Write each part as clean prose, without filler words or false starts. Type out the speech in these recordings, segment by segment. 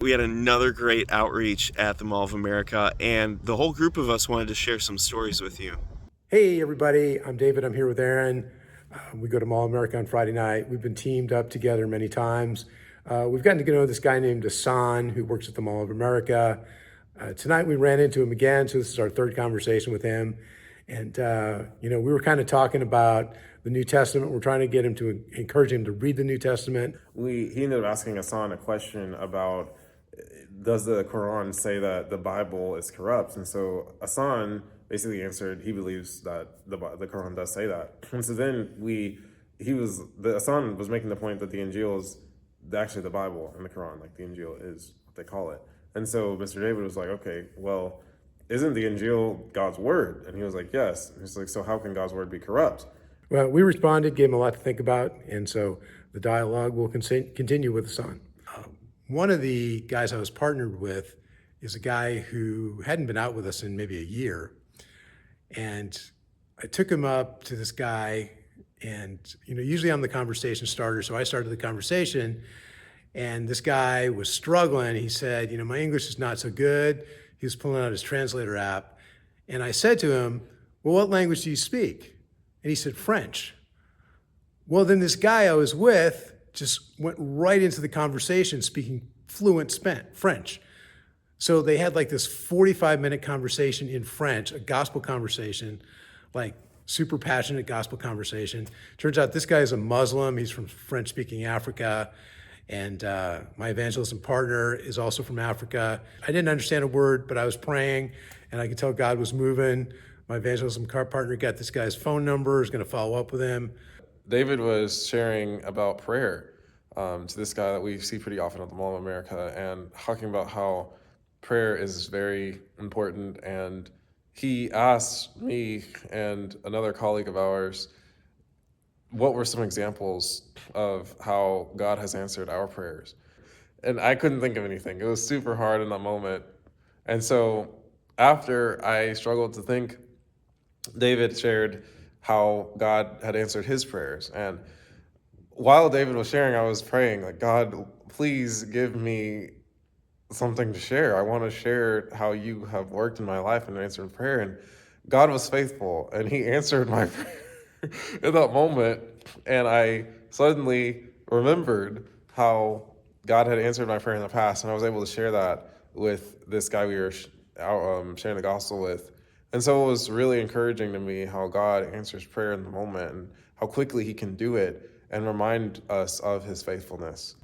we had another great outreach at the Mall of America, and the whole group of us wanted to share some stories with you. Hey, everybody. I'm David. I'm here with Aaron. We go to Mall of America on Friday night. We've been teamed up together many times. We've gotten to know this guy named Hassan who works at the Mall of America. Tonight we ran into him again, so this is our third conversation with him. And, we were kind of talking about the New Testament. We're trying to get him to encourage him to read the New Testament. He ended up asking Hassan a question about, does the Quran say that the Bible is corrupt? And so Hassan basically answered he believes that the Quran does say that. And so then Hassan was making the point that the Injil is actually the Bible and the Quran, like the Injil is what they call it. And so Mr. David was like, okay, well, isn't the Injil God's word? And he was like, yes. And he's like, so how can God's word be corrupt? Well, we responded, gave him a lot to think about, and so the dialogue will continue with Hassan. One of the guys I was partnered with is a guy who hadn't been out with us in maybe a year. And I took him up to this guy, and usually I'm the conversation starter, so I started the conversation. And this guy was struggling. He said, my English is not so good. He was pulling out his translator app. And I said to him, well, what language do you speak? And he said, French. Well, then this guy I was with just went right into the conversation speaking fluent French. So they had like this 45-minute conversation in French, a gospel conversation, like super passionate gospel conversation. Turns out this guy is a Muslim. He's from French-speaking Africa. And my evangelism partner is also from Africa. I didn't understand a word, but I was praying, and I could tell God was moving. My evangelism partner got this guy's phone number, is going to follow up with him. David was sharing about prayer to this guy that we see pretty often at the Mall of America, and talking about how prayer is very important. And he asked me and another colleague of ours what were some examples of how God has answered our prayers. And I couldn't think of anything. It was super hard in that moment. And so after I struggled to think, David shared how God had answered his prayers. And while David was sharing, I was praying, like, God, please give me something to share. I want to share how you have worked in my life and answered prayer. And God was faithful, and he answered my prayer in that moment. And I suddenly remembered how God had answered my prayer in the past, and I was able to share that with this guy we were sharing the gospel with. And so it was really encouraging to me how God answers prayer in the moment and how quickly he can do it and remind us of his faithfulness.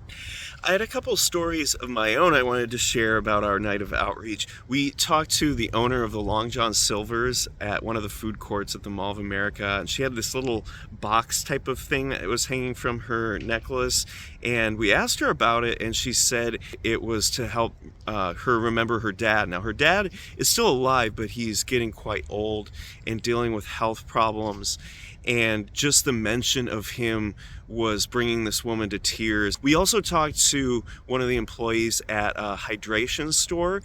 I had a couple stories of my own I wanted to share about our night of outreach. We talked to the owner of the Long John Silver's at one of the food courts at the Mall of America, and she had this little box type of thing that was hanging from her necklace, and we asked her about it, and she said it was to help her remember her dad. Now, her dad is still alive, but he's getting quite old and dealing with health problems. And just the mention of him was bringing this woman to tears. We also talked to one of the employees at a hydration store,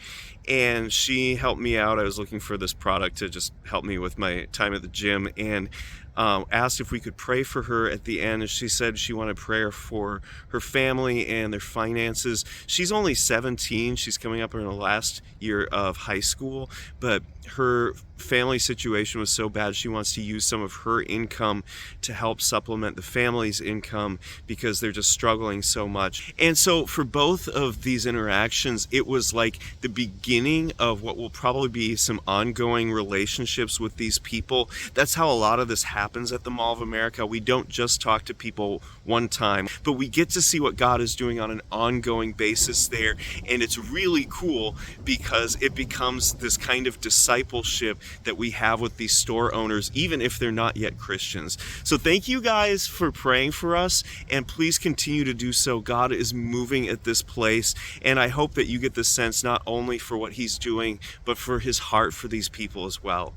and she helped me out. I was looking for this product to just help me with my time at the gym, and asked if we could pray for her at the end. And she said she wanted prayer for her family and their finances. She's only 17. She's coming up in her last year of high school, but her family situation was so bad she wants to use some of her income to help supplement the family's income because they're just struggling so much. And so for both of these interactions, it was like the beginning of what will probably be some ongoing relationships with these people. That's how a lot of this happens at the Mall of America. We don't just talk to people one time, but we get to see what God is doing on an ongoing basis there. And it's really cool because it becomes this kind of discipleship that we have with these store owners, even if they're not yet Christians. So thank you guys for praying for us, and please continue to do so. God is moving at this place, and I hope that you get the sense not only for what he's doing, but for his heart for these people as well.